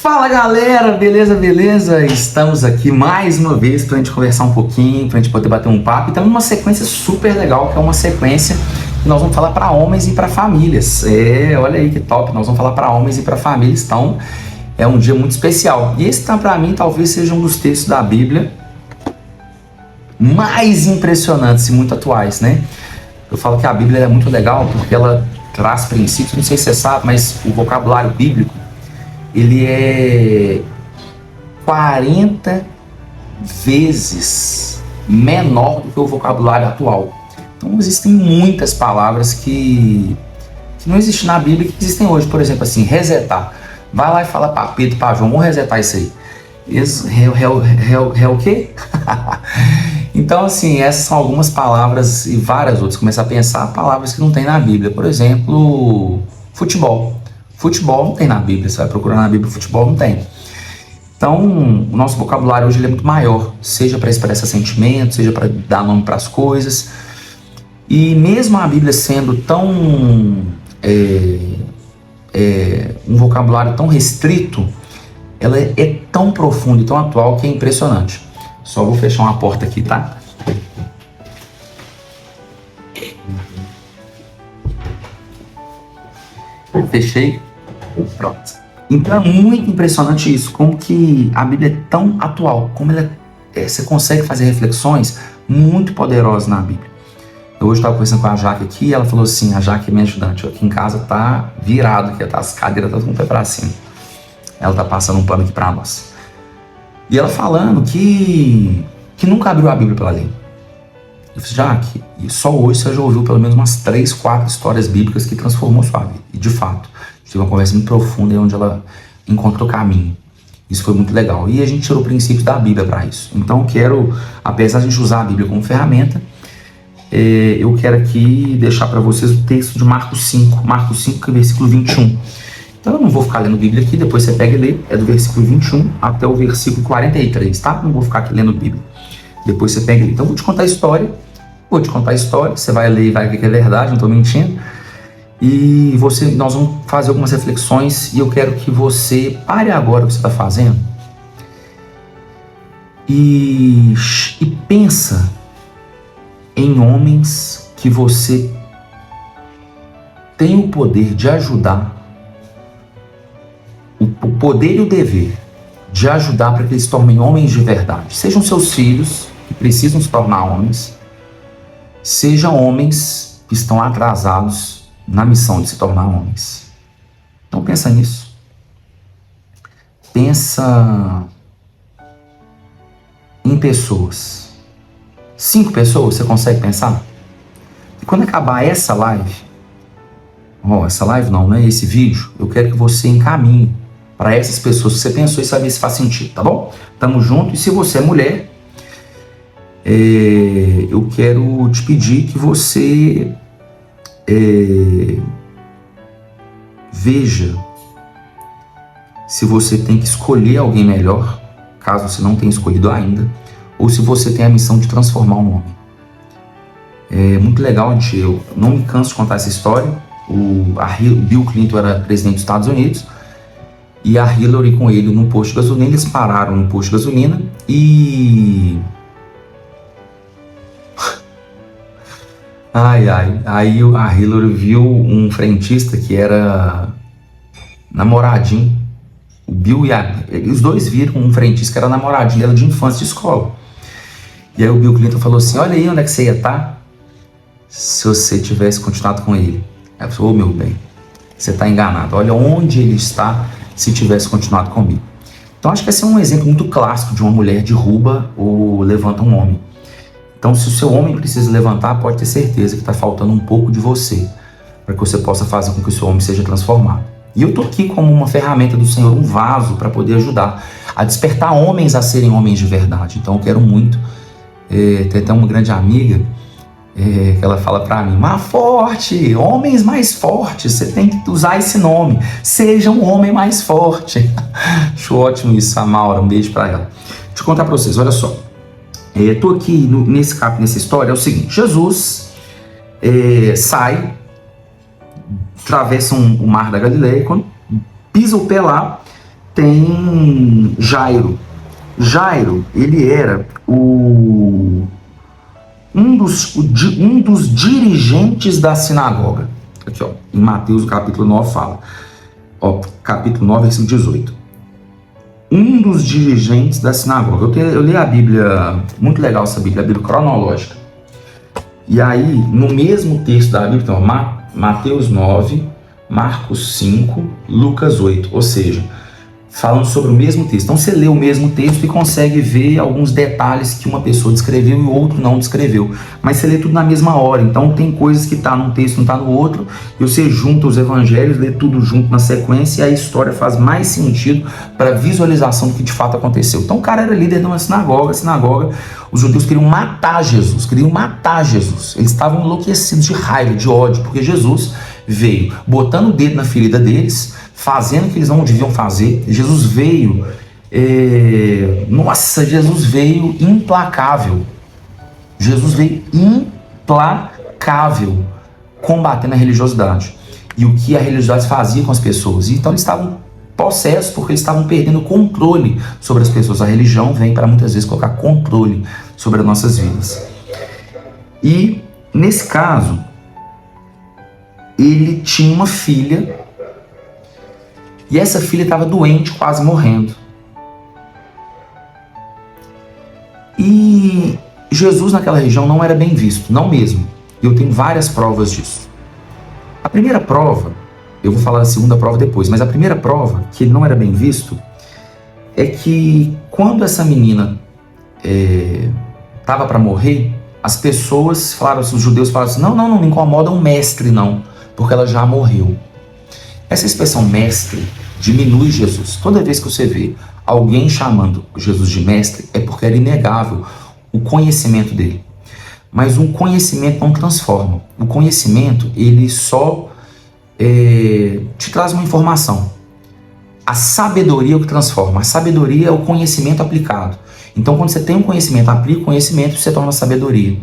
Fala galera, beleza, beleza? Estamos aqui mais uma vez pra gente conversar um pouquinho, pra gente poder bater um papo. E estamos numa sequência super legal, que é uma sequência que nós vamos falar para homens e para famílias. Olha aí que top, nós vamos falar para homens e para famílias, então é um dia muito especial. E esse, para mim, talvez seja um dos textos da Bíblia mais impressionantes e muito atuais, né? Eu falo que a Bíblia é muito legal porque ela traz princípios, não sei se você sabe, mas o vocabulário bíblico ele é 40 vezes menor do que o vocabulário atual. Então existem muitas palavras que não existem na Bíblia que existem hoje. Por exemplo, assim, resetar. Vai lá e fala para Pedro, para João, vamos resetar isso aí. O quê? Então, assim, essas são algumas palavras e várias outras. Começar a pensar palavras que não tem na Bíblia. Por exemplo, futebol. Futebol não tem na Bíblia, você vai procurar na Bíblia, futebol não tem. Então, o nosso vocabulário hoje ele é muito maior, seja para expressar sentimentos, seja para dar nome para as coisas. E mesmo a Bíblia sendo tão um vocabulário tão restrito, ela é tão profunda e tão atual que é impressionante. Só vou fechar uma porta aqui, tá? Fechei. Pronto. Então é muito impressionante isso, como que a Bíblia é tão atual, como ela você consegue fazer reflexões muito poderosas na Bíblia. Eu hoje estava conversando com a Jaque aqui e ela falou assim, a Jaque é minha ajudante, aqui em casa tá virado, aqui, tá, as cadeiras estão com o pé para cima. Ela tá passando um pano aqui para nós. E ela falando que nunca abriu a Bíblia para ler. Eu falei, Jaque, só hoje você já ouviu pelo menos umas 3, 4 histórias bíblicas que transformou sua vida. E de fato, tive uma conversa muito profunda onde ela encontrou o caminho. Isso foi muito legal. E a gente tirou princípios da Bíblia para isso. Então eu quero, apesar de a gente usar a Bíblia como ferramenta, eu quero aqui deixar para vocês o texto de Marcos 5. Marcos 5, versículo 21. Então eu não vou ficar lendo Bíblia aqui, depois você pega e lê. É do versículo 21 até o versículo 43, tá? Não vou ficar aqui lendo Bíblia. Depois você pega e lê. Então eu vou te contar a história. Você vai ler e vai ver que é verdade, não estou mentindo. E nós vamos fazer algumas reflexões e eu quero que você pare agora o que você está fazendo e pensa em homens que você tem o poder de ajudar, o poder e o dever de ajudar para que eles se tornem homens de verdade. Sejam seus filhos que precisam se tornar homens, sejam homens que estão atrasados na missão de se tornar homens. Então pensa nisso. Pensa em pessoas. 5 pessoas, você consegue pensar? E quando acabar essa live, esse vídeo, eu quero que você encaminhe para essas pessoas que você pensou e saber se faz sentido, tá bom? Tamo junto. E se você é mulher, eu quero te pedir que você veja se você tem que escolher alguém melhor, caso você não tenha escolhido ainda, ou se você tem a missão de transformar um homem. É muito legal, eu não me canso de contar essa história. O Bill Clinton era presidente dos Estados Unidos e a Hillary com ele no posto de gasolina. Eles pararam no posto de gasolina e aí a Hillary viu um frentista que era namoradinho. O Bill e os dois viram um frentista que era namoradinho dela de infância de escola. E aí o Bill Clinton falou assim, olha aí onde é que você ia estar se você tivesse continuado com ele. Ela falou, meu bem, você está enganado, olha onde ele está se tivesse continuado comigo. Então acho que esse é um exemplo muito clássico de uma mulher derruba ou levanta um homem. Então se o seu homem precisa levantar, pode ter certeza que está faltando um pouco de você, para que você possa fazer com que o seu homem seja transformado. E eu estou aqui como uma ferramenta do Senhor, um vaso para poder ajudar a despertar homens a serem homens de verdade. Então eu quero muito, tem até uma grande amiga que ela fala para mim, mas forte, homens mais fortes, você tem que usar esse nome, seja um homem mais forte. Acho ótimo isso, a Maura, um beijo para ela. Deixa eu contar para vocês, olha só, estou aqui nessa história, é o seguinte, Jesus sai, atravessa o mar da Galileia, e quando pisa o pé lá, tem Jairo. Jairo, ele era um dos dirigentes da sinagoga. Aqui, ó, em Mateus, capítulo 9, fala. Ó, capítulo 9, versículo 18. Um dos dirigentes da sinagoga. Eu li a Bíblia, muito legal essa Bíblia, a Bíblia cronológica. E aí, no mesmo texto da Bíblia, então, Mateus 9, Marcos 5, Lucas 8. Ou seja, falando sobre o mesmo texto. Então você lê o mesmo texto e consegue ver alguns detalhes que uma pessoa descreveu e o outro não descreveu. Mas você lê tudo na mesma hora. Então tem coisas que tá num texto e não tá no outro. E você junta os evangelhos, lê tudo junto na sequência e a história faz mais sentido para a visualização do que de fato aconteceu. Então o cara era líder de uma sinagoga. Os judeus queriam matar Jesus. Eles estavam enlouquecidos de raiva, de ódio, porque Jesus veio botando o dedo na ferida deles, fazendo o que eles não deviam fazer. Jesus veio implacável. Jesus veio implacável combatendo a religiosidade e o que a religiosidade fazia com as pessoas. Então eles estavam possessos porque eles estavam perdendo controle sobre as pessoas. A religião vem para muitas vezes colocar controle sobre as nossas vidas. E nesse caso, ele tinha uma filha. E essa filha estava doente, quase morrendo. E Jesus naquela região não era bem visto, não mesmo. E eu tenho várias provas disso. A primeira prova, eu vou falar da segunda prova depois, mas a primeira prova que ele não era bem visto é que quando essa menina estava para morrer, as pessoas falaram, os judeus falaram assim, não me incomoda um mestre não, porque ela já morreu. Essa expressão mestre diminui Jesus. Toda vez que você vê alguém chamando Jesus de mestre, é porque era inegável o conhecimento dele. Mas um conhecimento não transforma. O conhecimento, ele só te traz uma informação. A sabedoria é o que transforma. A sabedoria é o conhecimento aplicado. Então, quando você tem um conhecimento, aplica o conhecimento, você torna sabedoria.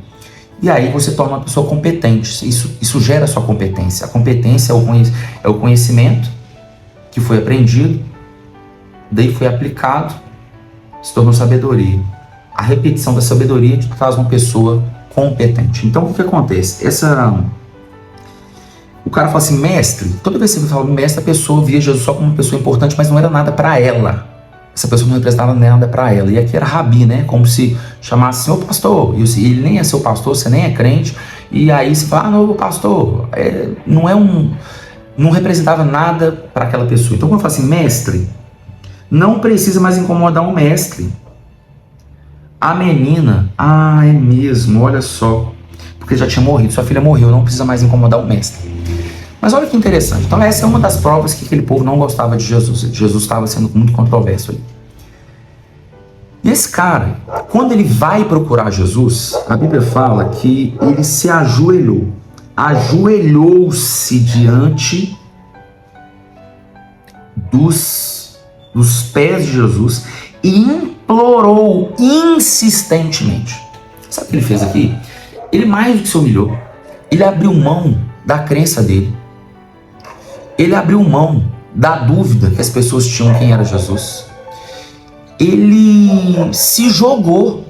E aí você torna uma pessoa competente. Isso gera a sua competência. A competência é o conhecimento que foi aprendido, daí foi aplicado, se tornou sabedoria. A repetição da sabedoria te traz uma pessoa competente. Então, o que acontece? O cara fala assim, mestre. Toda vez que você fala mestre, a pessoa via Jesus só como uma pessoa importante, mas não era nada para ela. Essa pessoa não representava nada para ela. E aqui era rabi, né? Como se chamasse senhor pastor. E ele nem é seu pastor, você nem é crente. E aí você fala, não, pastor, não representava nada para aquela pessoa. Então, quando eu falo assim, mestre, não precisa mais incomodar um mestre. A menina, é mesmo, olha só, porque já tinha morrido, sua filha morreu, não precisa mais incomodar o mestre. Mas olha que interessante. Então essa é uma das provas que aquele povo não gostava de Jesus. Jesus estava sendo muito controverso ali. E esse cara, quando ele vai procurar Jesus, a Bíblia fala que ele se ajoelhou-se diante dos pés de Jesus e implorou insistentemente. Sabe o que ele fez aqui? Ele mais do que se humilhou. Ele abriu mão da crença dele. Ele abriu mão da dúvida que as pessoas tinham quem era Jesus. Ele se jogou.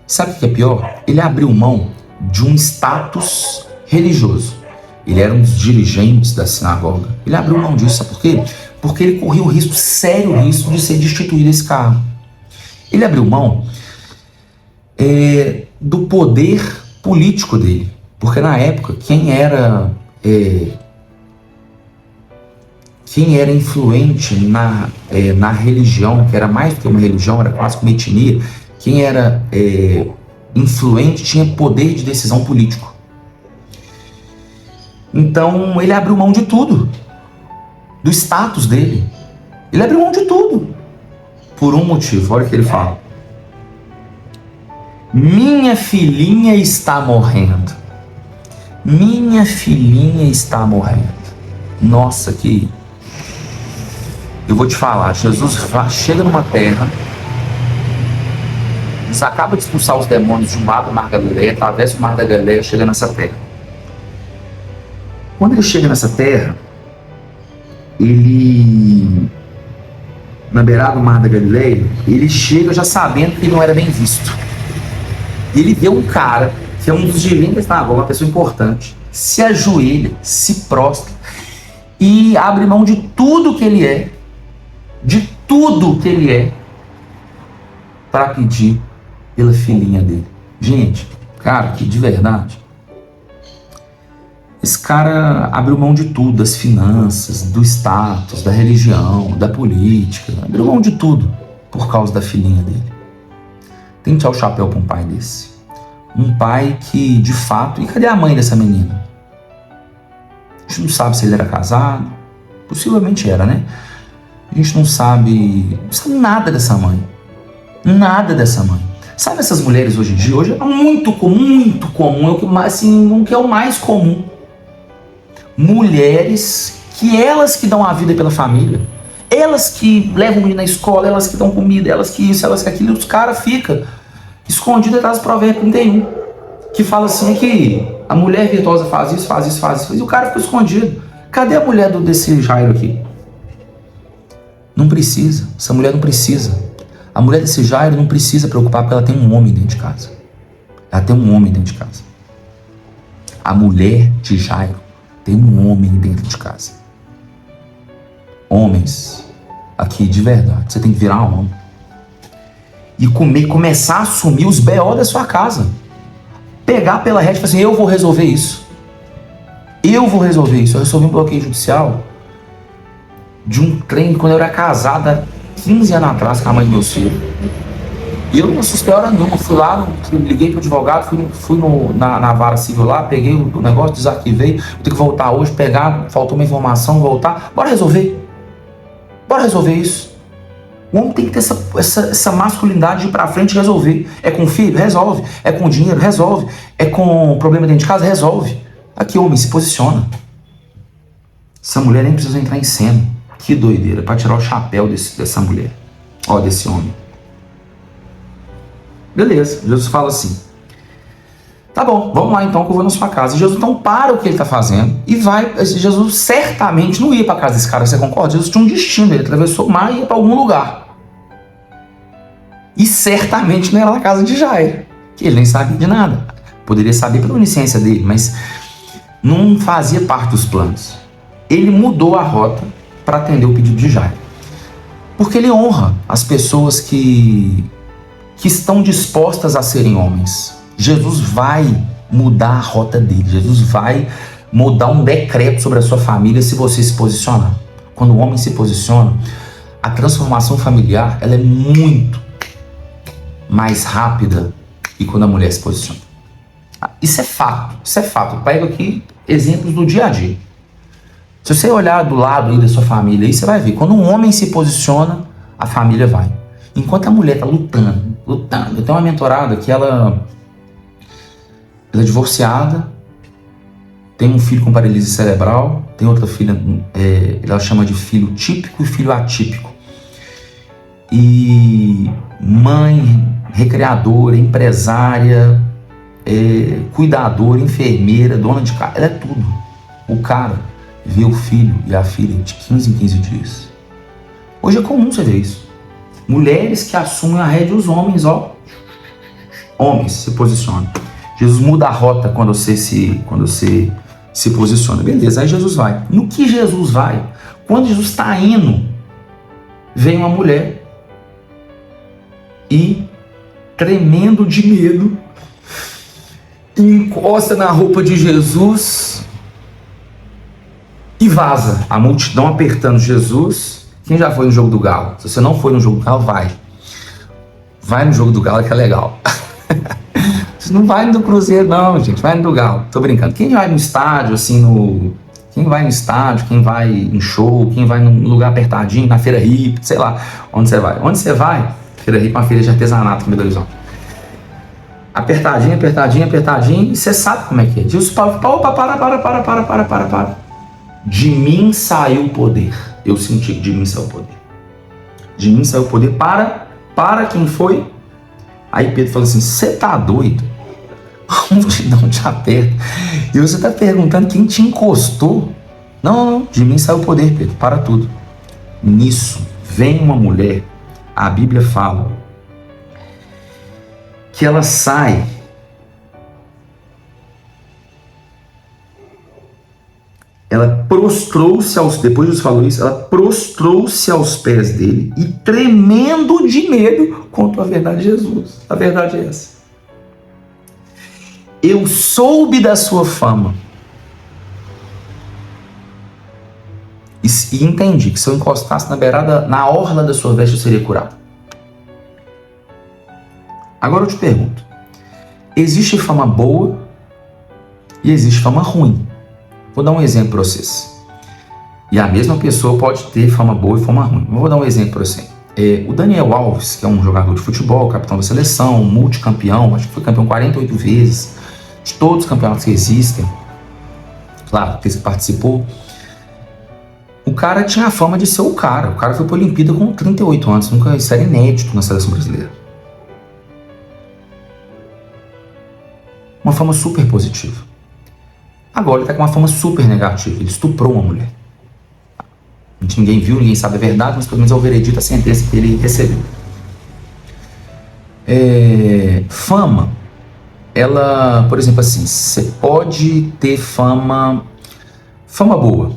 Sabe o que é pior? Ele abriu mão de um status religioso. Ele era um dos dirigentes da sinagoga. Ele abriu mão disso. Sabe por quê? Porque ele corria o sério risco de ser destituído desse cargo. Ele abriu mão do poder político dele. Porque na época, quem era influente na religião, que era mais do que uma religião, era quase que uma etnia, quem era influente tinha poder de decisão político. Então ele abriu mão de tudo, do status dele. Ele abriu mão de tudo, por um motivo. Olha o que ele fala. Minha filhinha está morrendo. Minha filhinha está morrendo. Nossa, que... Eu vou te falar, Jesus chega numa terra, Jesus acaba de expulsar os demônios de um lado do Mar da Galileia, atravessa o Mar da Galileia, chega nessa terra. Quando ele chega nessa terra, ele na beirada do Mar da Galileia, ele chega já sabendo que não era bem visto. Ele vê um cara, que é um dos dirigentes da sinagoga, uma pessoa importante, se ajoelha, se prostra e abre mão de tudo que ele é, para pedir pela filhinha dele. Gente, cara, que de verdade, esse cara abriu mão de tudo, das finanças, do status, da religião, da política, abriu mão de tudo por causa da filhinha dele. Tem que tirar o chapéu para um pai desse. Um pai que, de fato... E cadê a mãe dessa menina? A gente não sabe se ele era casado. Possivelmente era, né? A gente não sabe nada dessa mãe. Nada dessa mãe. Sabe essas mulheres hoje em dia? Hoje é muito comum. É o que mais, assim, o que é o mais comum. Mulheres que elas que dão a vida pela família. Elas que levam o menino na escola, elas que dão comida, elas que isso, elas que aquilo. E os caras ficam escondidos atrás do Provérbio 31. Que fala assim que a mulher virtuosa faz isso, faz isso, faz isso. E o cara fica escondido. Cadê a mulher desse Jairo aqui? Não precisa. Essa mulher não precisa. A mulher desse Jairo não precisa preocupar porque ela tem um homem dentro de casa. Ela tem um homem dentro de casa. A mulher de Jairo tem um homem dentro de casa. Homens, aqui de verdade, você tem que virar homem. E começar a assumir os BO da sua casa. Pegar pela rede e falar assim, eu vou resolver isso. Eu vou resolver isso. Eu resolvi um bloqueio judicial de um trem quando eu era casada 15 anos atrás com a mãe dos meus filhos. E eu não assustei hora nenhuma. Fui lá, liguei pro advogado, fui na vara civil lá, peguei o negócio, desarquivei. Vou ter que voltar hoje, pegar, faltou uma informação, voltar. Bora resolver. Bora resolver isso. O homem tem que ter essa masculinidade de ir pra frente e resolver. É com filho? Resolve. É com dinheiro? Resolve. É com problema dentro de casa? Resolve. Aqui, homem, se posiciona. Essa mulher nem precisa entrar em cena. Que doideira, pra tirar o chapéu dessa mulher. Ó, desse homem. Beleza, Jesus fala assim. Tá bom, vamos lá então que eu vou na sua casa. E Jesus então para o que ele está fazendo e vai. Jesus certamente não ia para casa desse cara, você concorda? Jesus tinha um destino, ele atravessou o mar e ia para algum lugar. E certamente não era na casa de Jairo, que ele nem sabia de nada. Poderia saber pela onisciência dele, mas não fazia parte dos planos. Ele mudou a rota para atender o pedido de Jairo. Porque ele honra as pessoas que estão dispostas a serem homens. Jesus vai mudar a rota dele. Jesus vai mudar um decreto sobre a sua família se você se posicionar. Quando o homem se posiciona, a transformação familiar ela é muito mais rápida que quando a mulher se posiciona. Isso é fato. Isso é fato. Eu pego aqui exemplos do dia a dia. Se você olhar do lado aí da sua família, aí você vai ver. Quando um homem se posiciona, a família vai. Enquanto a mulher está lutando. Eu tenho uma mentorada que ela é divorciada, tem um filho com paralisia cerebral, tem outra filha, ela chama de filho típico e filho atípico. E mãe, recreadora, empresária, cuidadora, enfermeira, dona de casa, ela é tudo. O cara vê o filho e a filha de 15 em 15 dias. Hoje é comum você ver isso. Mulheres que assumem a rédea, os homens, homens se posicionam. Jesus muda a rota quando você se posiciona. Beleza, aí Jesus vai. No que Jesus vai? Quando Jesus está indo, vem uma mulher e, tremendo de medo, encosta na roupa de Jesus e vaza. A multidão apertando Jesus. Quem já foi no jogo do Galo? Se você não foi no jogo do Galo, vai. Vai no jogo do Galo que é legal. Você não vai no Cruzeiro, não, gente. Vai no do Galo. Tô brincando. Quem vai no estádio, assim, Quem vai no estádio, quem vai em show, quem vai num lugar apertadinho, na feira hippie, sei lá, onde você vai. Onde você vai? Feira hippie é uma feira de artesanato em Belo Horizonte. Apertadinho, apertadinho, apertadinho, e você sabe como é que é. Jesus fala, opa, para. De mim saiu o poder. Eu senti que de mim saiu o poder. De mim saiu o poder para quem foi? Aí Pedro fala assim, você tá doido? A multidão te aperta. E você tá perguntando quem te encostou? Não, de mim saiu o poder, Pedro, para tudo. Nisso vem uma mulher, a Bíblia fala que ela sai, ela prostrou-se depois de falou isso, ela prostrou-se aos pés dele e tremendo de medo contou a verdade de Jesus. A verdade é essa. Eu soube da sua fama e entendi que se eu encostasse na beirada, na orla da sua veste, eu seria curado. Agora eu te pergunto, existe fama boa e existe fama ruim. Vou dar um exemplo para vocês. E a mesma pessoa pode ter fama boa e fama ruim. Vou dar um exemplo para você. O Daniel Alves, que é um jogador de futebol, capitão da seleção, multicampeão, acho que foi campeão 48 vezes, de todos os campeonatos que existem, claro, que ele participou. O cara tinha a fama de ser o cara. O cara foi para a Olimpíada com 38 anos, isso era inédito na seleção brasileira. Uma fama super positiva. Agora ele está com uma fama super negativa. Ele estuprou uma mulher. Ninguém viu, ninguém sabe a verdade, mas pelo menos é o veredito, a sentença que ele recebeu. Fama, ela, por exemplo, assim, você pode ter fama boa.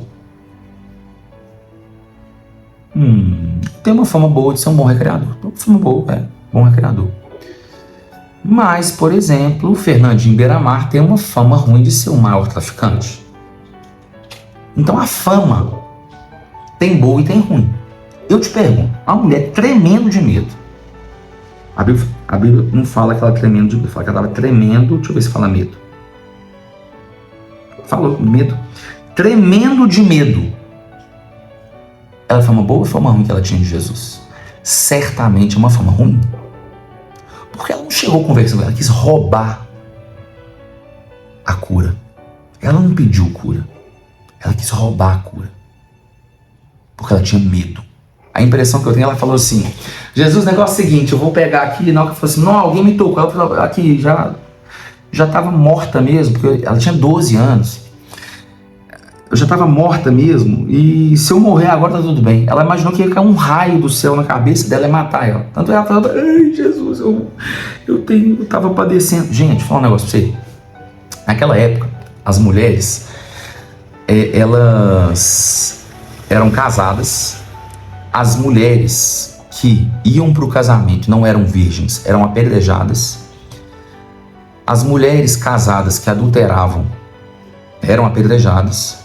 Tem uma fama boa de ser um bom recreador. Fama boa, bom recreador. Mas, por exemplo, o Fernandinho Beiramar tem uma fama ruim de ser o maior traficante. Então a fama tem boa e tem ruim. Eu te pergunto, a mulher tremendo de medo. A Bíblia não fala que ela tremendo de medo, fala que ela estava tremendo, deixa eu ver se fala medo. Falou, medo. Tremendo de medo. Ela é fama boa ou fama ruim que ela tinha de Jesus? Certamente é uma fama ruim. Porque ela não chegou conversando, ela quis roubar a cura. Ela não pediu cura. Ela quis roubar a cura. Porque ela tinha medo. A impressão que eu tenho, ela falou assim, Jesus, o negócio é o seguinte, eu vou pegar aqui, na hora que eu falei assim, não, alguém me tocou. Ela falou, aqui, já estava morta mesmo, porque ela tinha 12 anos. Eu já estava morta mesmo, e se eu morrer agora tá tudo bem. Ela imaginou que ia cair um raio do céu na cabeça dela e matar ela. Tanto ela falava, ai Jesus, eu estava padecendo. Gente, vou falar um negócio pra você. Naquela época, as mulheres, elas eram casadas. As mulheres que iam para o casamento não eram virgens, eram apedrejadas. As mulheres casadas que adulteravam eram apedrejadas.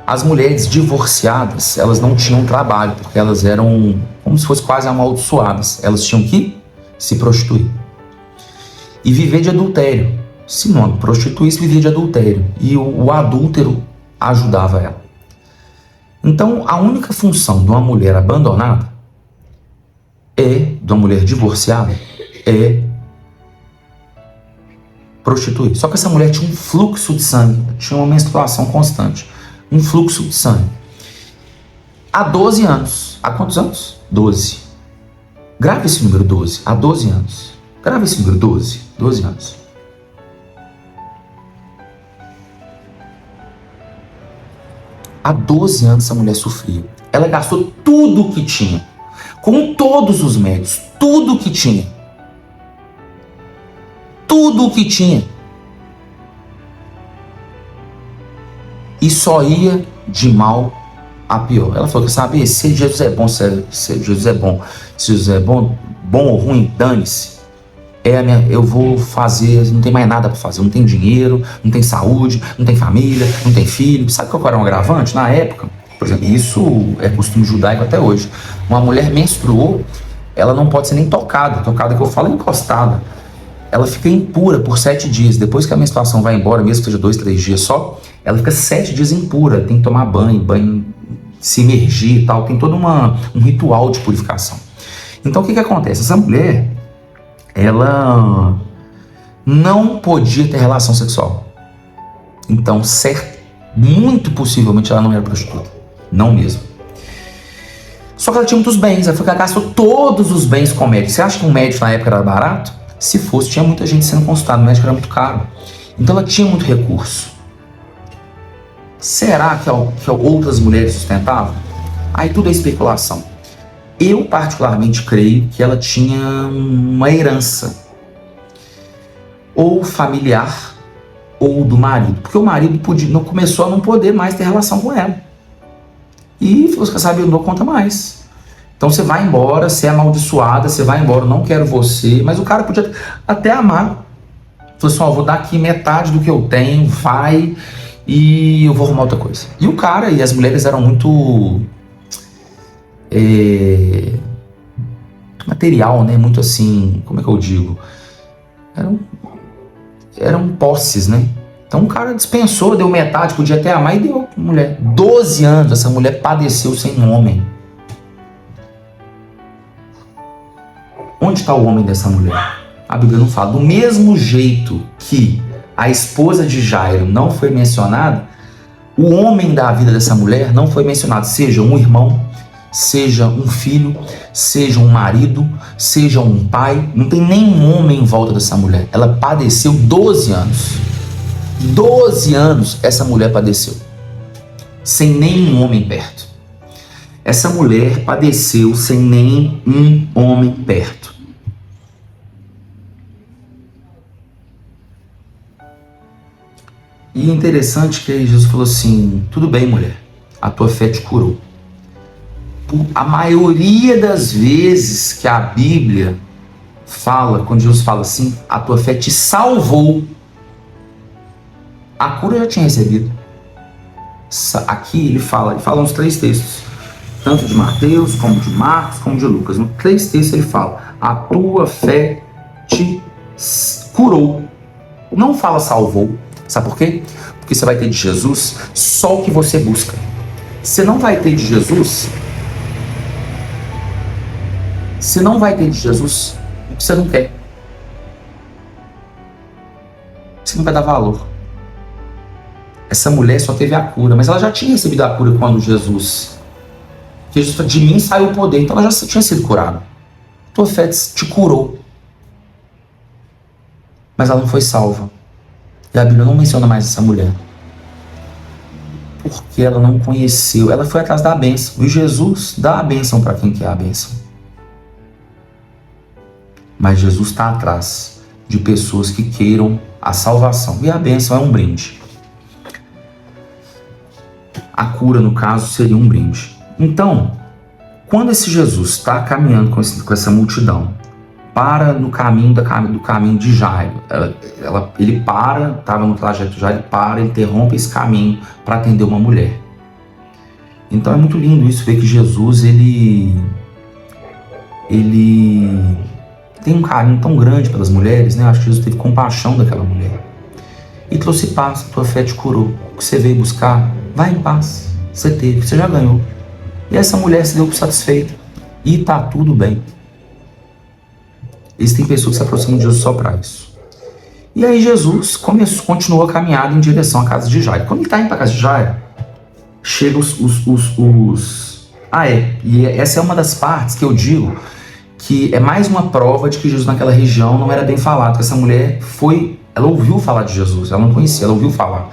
As mulheres divorciadas, elas não tinham trabalho, porque elas eram como se fossem quase amaldiçoadas. Elas tinham que se prostituir. E viver de adultério. Se não prostituísse, vivia de adultério. E o adúltero ajudava ela. Então, a única função de uma mulher abandonada, de uma mulher divorciada, é prostituir. Só que essa mulher tinha um fluxo de sangue, tinha uma menstruação constante. Um fluxo de sangue. Há 12 anos. Há quantos anos? 12. Grave esse número 12. Há 12 anos. Grave esse número 12. 12 anos. Há 12 anos essa mulher sofria. Ela gastou tudo o que tinha. Com todos os médicos. Tudo o que tinha. Tudo o que tinha. E só ia de mal a pior. Ela falou que sabe, se Jesus é bom, se Jesus é bom, se Jesus é bom ou ruim, dane-se. Eu vou fazer, não tem mais nada para fazer, não tem dinheiro, não tem saúde, não tem família, não tem filho. Sabe qual era um agravante? Na época, por exemplo, isso é costume judaico até hoje. Uma mulher menstruou, ela não pode ser nem tocada. Tocada que eu falo é encostada. Ela fica impura por 7 dias. Depois que a menstruação vai embora, mesmo que seja 2, 3 dias só, ela fica 7 dias impura. Tem que tomar banho, se imergir e tal. Tem todo um ritual de purificação. Então o que acontece? Essa mulher, ela não podia ter relação sexual. Então, muito possivelmente ela não era prostituta. Não mesmo. Só que ela tinha muitos bens. Ela gastou todos os bens com médico. Você acha que um médico na época era barato? Se fosse, tinha muita gente sendo consultada, o médico era muito caro. Então ela tinha muito recurso. Será que outras mulheres sustentavam? Aí tudo é especulação. Eu particularmente creio que ela tinha uma herança, ou familiar, ou do marido, porque o marido não começou a não poder mais ter relação com ela. E falou assim, sabe, eu não dou conta mais. Então você vai embora, você é amaldiçoada, você vai embora, eu não quero você. Mas o cara podia até amar. Falou assim, ó, vou dar aqui metade do que eu tenho, vai, e eu vou arrumar outra coisa. E o cara e as mulheres eram muito material, né? Muito assim, como é que eu digo? Eram posses, né? Então o cara dispensou, deu metade, podia até amar e deu a mulher. 12 anos essa mulher padeceu sem um homem. Onde está o homem dessa mulher? A Bíblia não fala. Do mesmo jeito que a esposa de Jairo não foi mencionada, o homem da vida dessa mulher não foi mencionado. Seja um irmão, seja um filho, seja um marido, seja um pai. Não tem nenhum homem em volta dessa mulher. Ela padeceu 12 anos. 12 anos essa mulher padeceu. Sem nenhum homem perto. Essa mulher padeceu sem nenhum homem perto. E é interessante que aí Jesus falou assim, tudo bem, mulher, a tua fé te curou. A maioria das vezes que a Bíblia fala, quando Jesus fala assim, a tua fé te salvou, a cura já tinha recebido. Aqui ele fala nos 3 textos, tanto de Mateus, como de Marcos, como de Lucas. Nos 3 textos ele fala, a tua fé te curou. Não fala salvou. Sabe por quê? Porque você vai ter de Jesus só o que você busca. Você não vai ter de Jesus. Você não vai ter de Jesus o que você não quer. Você não vai dar valor. Essa mulher só teve a cura, mas ela já tinha recebido a cura quando Jesus falou, de mim saiu o poder, então ela já tinha sido curada. Tua fé te curou. Mas ela não foi salva. E a Bíblia não menciona mais essa mulher. Porque ela não conheceu. Ela foi atrás da bênção. E Jesus dá a bênção para quem quer a bênção. Mas Jesus está atrás de pessoas que queiram a salvação. E a bênção é um brinde. A cura, no caso, seria um brinde. Então, quando esse Jesus está caminhando com essa multidão, para no caminho do caminho de Jairo. Ele para, estava no trajeto de Jairo, ele para, interrompe esse caminho para atender uma mulher. Então é muito lindo isso, ver que Jesus, ele tem um carinho tão grande pelas mulheres, né? Acho que Jesus teve compaixão daquela mulher. E trouxe paz, a tua fé te curou. O que você veio buscar, vai em paz. Você teve, você já ganhou. E essa mulher se deu por satisfeita. E tá tudo bem. Existem pessoas que se aproximam de Jesus só para isso. E aí Jesus continua a caminhada em direção à casa de Jairo. Quando ele está indo para a casa de Jairo, chegam e essa é uma das partes que eu digo que é mais uma prova de que Jesus naquela região não era bem falado, que essa mulher ela ouviu falar de Jesus, ela não conhecia, ela ouviu falar.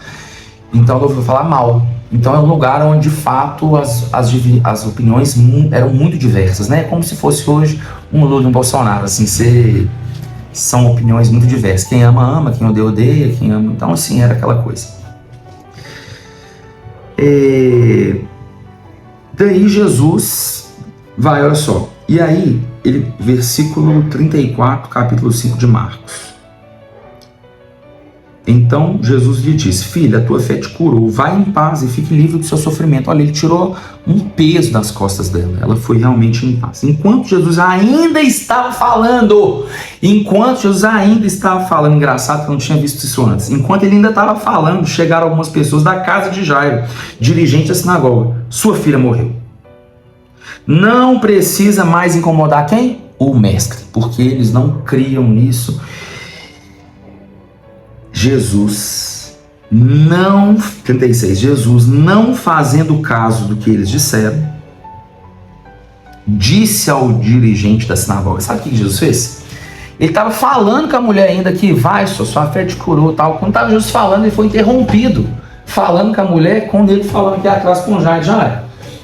Então ela ouviu falar mal. Então é um lugar onde de fato as opiniões eram muito diversas, né? Como se fosse hoje um Lula e um Bolsonaro, assim, são opiniões muito diversas. Quem ama, ama, quem odeia, odeia, quem ama. Então, assim, era aquela coisa. Daí Jesus vai, olha só. E aí, versículo 34, capítulo 5 de Marcos. Então Jesus lhe disse, filha, a tua fé te curou, vai em paz e fique livre do seu sofrimento. Olha, ele tirou um peso das costas dela, ela foi realmente em paz. Enquanto Jesus ainda estava falando, engraçado que eu não tinha visto isso antes, enquanto ele ainda estava falando, chegaram algumas pessoas da casa de Jairo, dirigente da sinagoga, sua filha morreu. Não precisa mais incomodar quem? O mestre, porque eles não criam nisso. Jesus não fazendo caso do que eles disseram, disse ao dirigente da sinagoga, sabe o que Jesus fez? Ele estava falando com a mulher ainda que vai, sua fé te curou, tal. Quando estava Jesus falando, ele foi interrompido, falando com a mulher, com ele falando que ia atrás com Jairo, não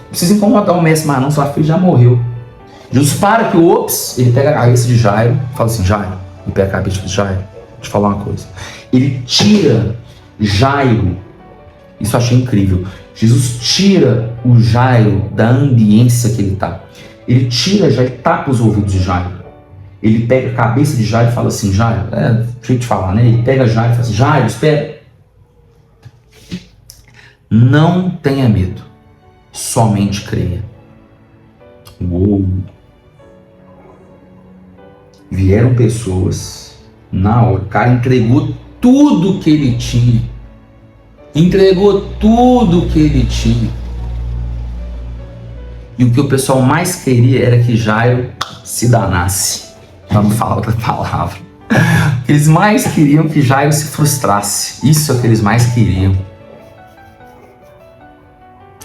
precisa incomodar o mestre, mas não, sua filha já morreu. Jesus para que ele pega a cabeça de Jairo, fala assim, Jairo, ele pega a cabeça de Jairo, deixa eu falar uma coisa. Ele tira Jairo, isso eu achei incrível, Jesus tira o Jairo da ambiência que ele está. Ele tira Jairo, ele tapa os ouvidos de Jairo. Ele pega a cabeça de Jairo e fala assim, Jairo, deixa eu te falar, né? Ele pega Jairo e fala assim, Jairo, espera. Não tenha medo, somente creia. Uou! Vieram pessoas, na hora, o cara entregou tudo que ele tinha. Entregou tudo que ele tinha. E o que o pessoal mais queria era que Jairo se danasse. Para não falar outra palavra. O que eles mais queriam que Jairo se frustrasse. Isso é o que eles mais queriam.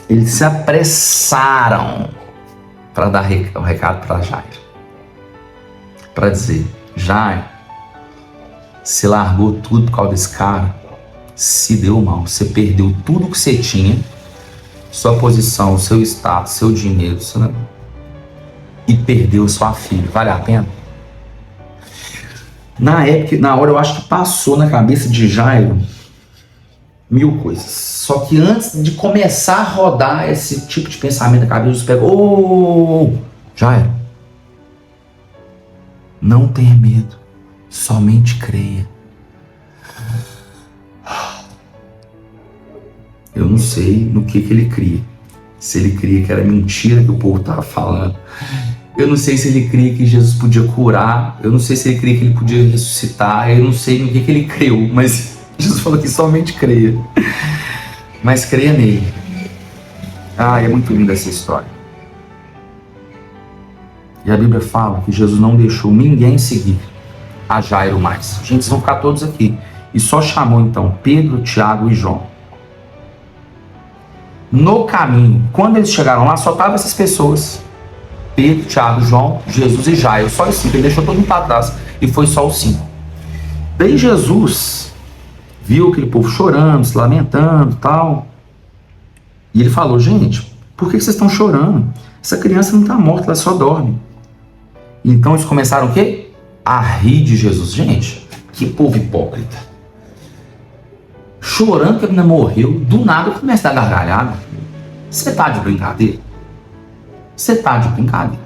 Eles se apressaram para dar o recado para Jairo. Para dizer, Jairo, você largou tudo por causa desse cara, se deu mal, você perdeu tudo que você tinha, sua posição, seu status, seu dinheiro, e perdeu sua filha. Vale a pena? Na época, na hora, eu acho que passou na cabeça de Jairo 1000 coisas. Só que antes de começar a rodar esse tipo de pensamento na cabeça, Jesus pega, Jairo, não tenha medo, somente creia. Eu não sei no que ele cria. Se ele cria que era mentira que o povo estava falando. Eu não sei se ele cria que Jesus podia curar. Eu não sei se ele cria que ele podia ressuscitar. Eu não sei no que ele creu. Mas Jesus falou que somente creia. Mas creia nele. É muito linda essa história. E a Bíblia fala que Jesus não deixou ninguém seguir a Jairo mais. Gente, eles vão ficar todos aqui. E só chamou então Pedro, Tiago e João. No caminho, quando eles chegaram lá, só estavam essas pessoas. Pedro, Tiago, João, Jesus e Jairo. Só os 5. Ele deixou todo mundo para trás. E foi só os 5. Daí Jesus viu aquele povo chorando, se lamentando e tal. E ele falou, gente, por que vocês estão chorando? Essa criança não está morta, ela só dorme. Então eles começaram o quê? A rir de Jesus. Gente, que povo hipócrita. Chorando que a menina morreu, do nada começa a dar gargalhada. Você tá de brincadeira? Você tá de brincadeira.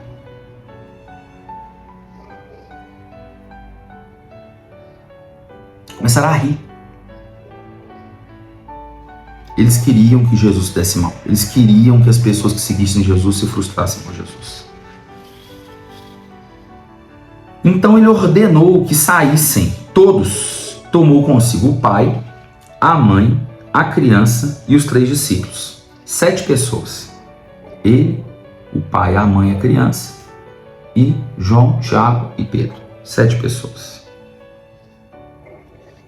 Começaram a rir. Eles queriam que Jesus desse mal. Eles queriam que as pessoas que seguissem Jesus se frustrassem com Jesus. Então ele ordenou que saíssem todos. Tomou consigo o pai, a mãe, a criança e os 3 discípulos. 7 pessoas. Ele, o pai, a mãe, a criança e João, Tiago e Pedro. 7 pessoas.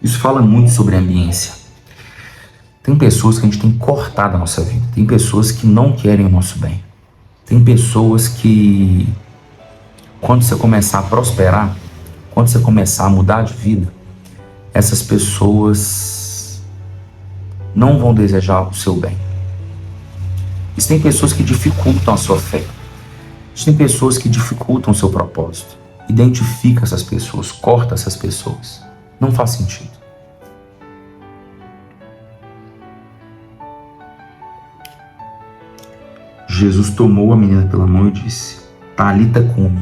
Isso fala muito sobre a ambiência. Tem pessoas que a gente tem que cortar da nossa vida. Tem pessoas que não querem o nosso bem. Tem pessoas que, quando você começar a prosperar, quando você começar a mudar de vida, essas pessoas não vão desejar o seu bem. Existem pessoas que dificultam a sua fé. Existem pessoas que dificultam o seu propósito. Identifica essas pessoas, corta essas pessoas. Não faz sentido. Jesus tomou a menina pela mão e disse, Talita cumi,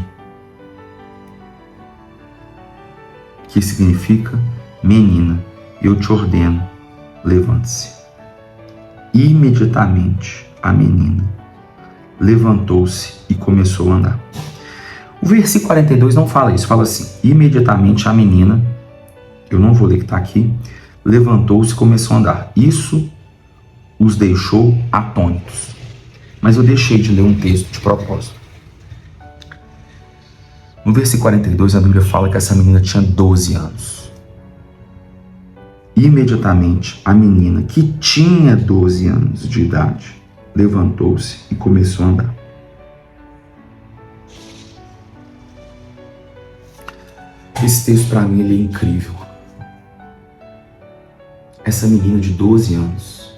que significa, menina, eu te ordeno, levante-se. Imediatamente a menina levantou-se e começou a andar. O versículo 42 não fala isso, fala assim, imediatamente a menina, eu não vou ler que está aqui, levantou-se e começou a andar. Isso os deixou atônitos. Mas eu deixei de ler um texto de propósito. No versículo 42, a Bíblia fala que essa menina tinha 12 anos. Imediatamente, a menina, que tinha 12 anos de idade, levantou-se e começou a andar. Esse texto, para mim, ele é incrível. Essa menina de 12 anos,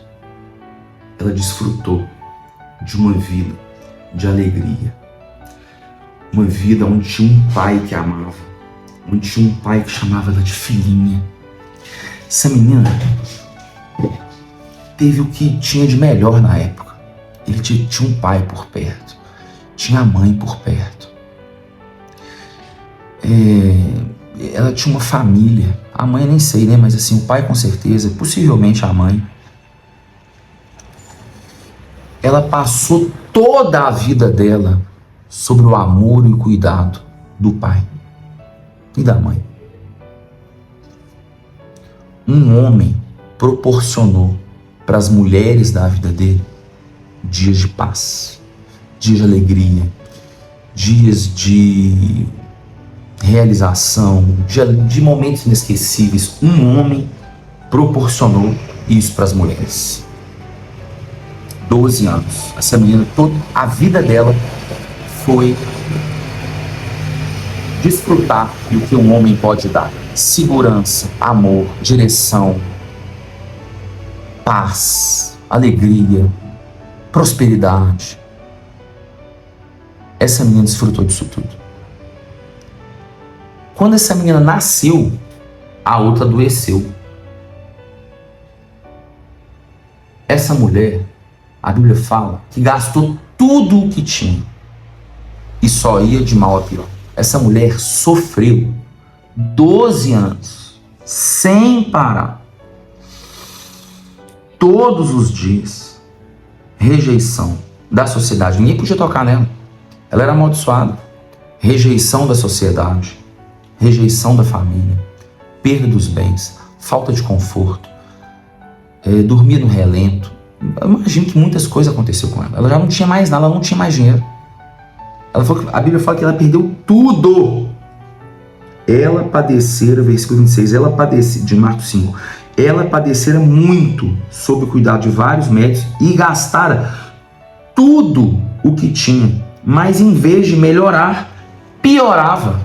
ela desfrutou de uma vida de alegria. Uma vida onde tinha um pai que a amava, onde tinha um pai que chamava ela de filhinha. Essa menina teve o que tinha de melhor na época. Ele tinha um pai por perto, tinha a mãe por perto. Ela tinha uma família. A mãe nem sei, né? Mas assim, o pai com certeza, possivelmente a mãe. Ela passou toda a vida dela sobre o amor e o cuidado do pai e da mãe. Um homem proporcionou para as mulheres da vida dele dias de paz, dias de alegria, dias de realização, de momentos inesquecíveis. Um homem proporcionou isso para as mulheres. 12 anos. Essa menina, toda a vida dela foi desfrutar do que um homem pode dar: segurança, amor, direção, paz, alegria, prosperidade. Essa menina desfrutou disso tudo. Quando essa menina nasceu, a outra adoeceu. Essa mulher, a Bíblia fala que gastou tudo o que tinha e só ia de mal a pior. Essa mulher sofreu 12 anos, sem parar, todos os dias, rejeição da sociedade. Ninguém podia tocar nela. Ela era amaldiçoada. Rejeição da sociedade, rejeição da família, perda dos bens, falta de conforto, dormia no relento. Eu imagino que muitas coisas aconteceram com ela. Ela já não tinha mais nada, ela não tinha mais dinheiro. A Bíblia fala que ela perdeu tudo. Ela padecera, versículo 26, ela padecera, de Marcos 5, ela padecera muito sob o cuidado de vários médicos e gastara tudo o que tinha, mas em vez de melhorar, piorava.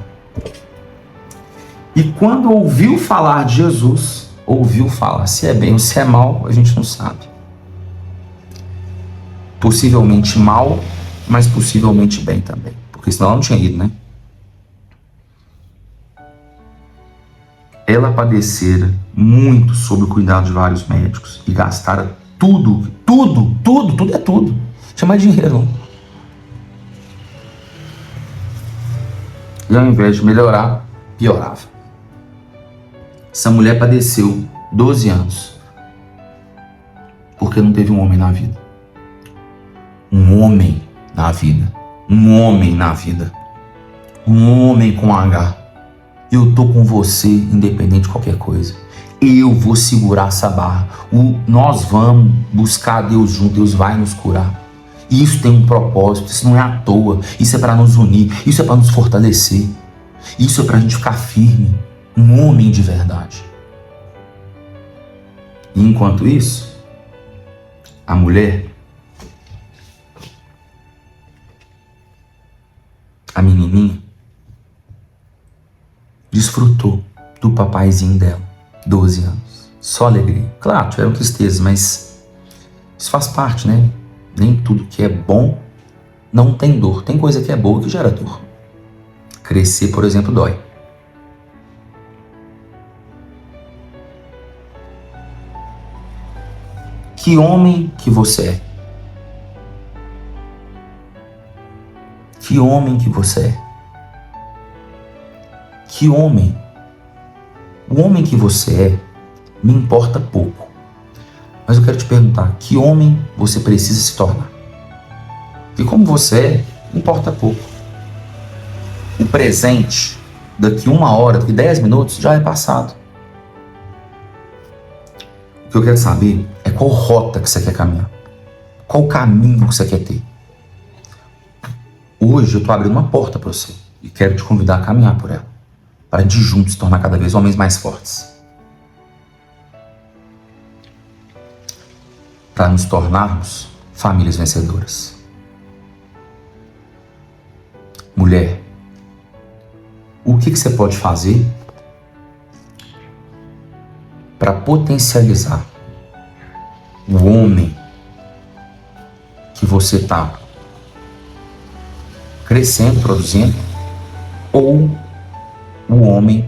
E quando ouviu falar de Jesus, ouviu falar, se é bem ou se é mal, a gente não sabe. Possivelmente mal, mas possivelmente bem também, porque senão ela não tinha ido, né? Ela padecera muito sob o cuidado de vários médicos e gastara tudo é tudo. Chama dinheiro, não. E ao invés de melhorar, piorava. Essa mulher padeceu 12 anos porque não teve um homem na vida. Um homem na vida. Um homem na vida. Um homem com H. Eu tô com você, independente de qualquer coisa. Eu vou segurar essa barra. Nós vamos buscar Deus junto. Deus vai nos curar. Isso tem um propósito. Isso não é à toa. Isso é para nos unir. Isso é para nos fortalecer. Isso é para a gente ficar firme. Um homem de verdade. E enquanto isso, a mulher, a menininha, desfrutou do papaizinho dela, 12 anos. Só alegria. Claro, tiveram tristezas, mas isso faz parte, né? Nem tudo que é bom não tem dor. Tem coisa que é boa que gera dor. Crescer, por exemplo, dói. Que homem que você é? Que homem que você é? Que homem? O homem que você é me importa pouco. Mas eu quero te perguntar, que homem você precisa se tornar? E como você é, importa pouco. O presente, daqui 1 hora, daqui 10 minutos, já é passado. O que eu quero saber é qual rota que você quer caminhar. Qual caminho que você quer ter. Hoje eu estou abrindo uma porta para você e quero te convidar a caminhar por ela, para de juntos se tornar cada vez homens mais fortes. Para nos tornarmos famílias vencedoras. Mulher, o que você pode fazer para potencializar o homem que você está crescendo, produzindo, ou o homem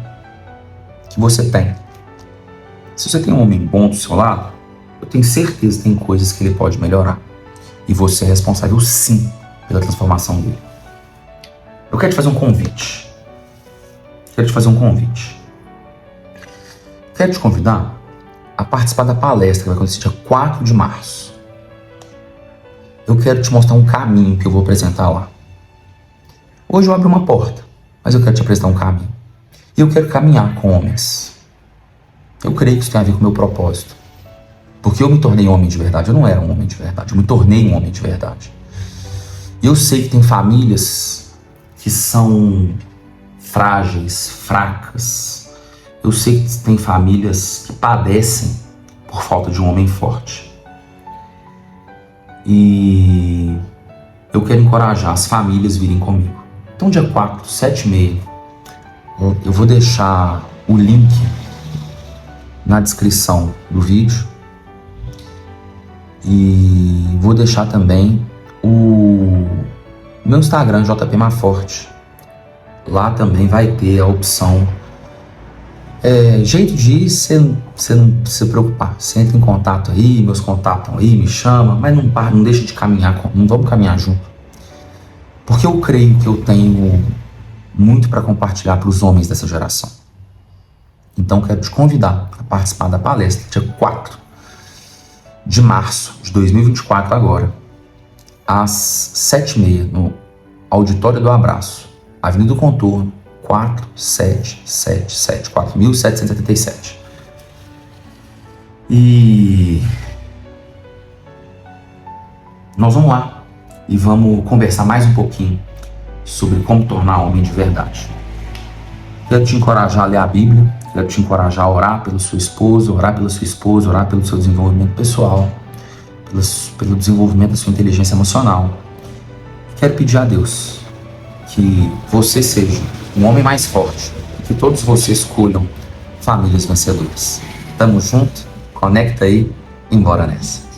que você tem. Se você tem um homem bom do seu lado, eu tenho certeza que tem coisas que ele pode melhorar. E você é responsável, sim, pela transformação dele. Eu quero te fazer um convite. Quero te convidar a participar da palestra que vai acontecer dia 4 de março. Eu quero te mostrar um caminho que eu vou apresentar lá. Hoje eu abro uma porta, mas eu quero te apresentar um caminho. E eu quero caminhar com homens. Eu creio que isso tem a ver com o meu propósito. Porque eu me tornei homem de verdade. Eu não era um homem de verdade. Eu me tornei um homem de verdade. E eu sei que tem famílias que são frágeis, fracas. Eu sei que tem famílias que padecem por falta de um homem forte. E eu quero encorajar as famílias a virem comigo. Então, dia 4, 7h30, eu vou deixar o link na descrição do vídeo. E vou deixar também o meu Instagram, JP Maforte. Lá também vai ter a opção. Jeito de ir, você não precisa se preocupar. Você entra em contato aí, meus contatos estão aí, me chama, mas não deixa de caminhar, não vamos caminhar junto. Porque eu creio que eu tenho muito para compartilhar para os homens dessa geração. Então quero te convidar a participar da palestra, dia 4 de março de 2024 agora, às 7h30, no Auditório do Abraço, Avenida do Contorno, 4777. E nós vamos lá e vamos conversar mais um pouquinho sobre como tornar homem de verdade. Quero te encorajar a ler a Bíblia, quero te encorajar a orar pelo seu esposo, orar pelo seu desenvolvimento pessoal, pelo desenvolvimento da sua inteligência emocional. Quero pedir a Deus que você seja um homem mais forte, que todos vocês escolham famílias vencedoras. Tamo junto, conecta aí, embora nessa.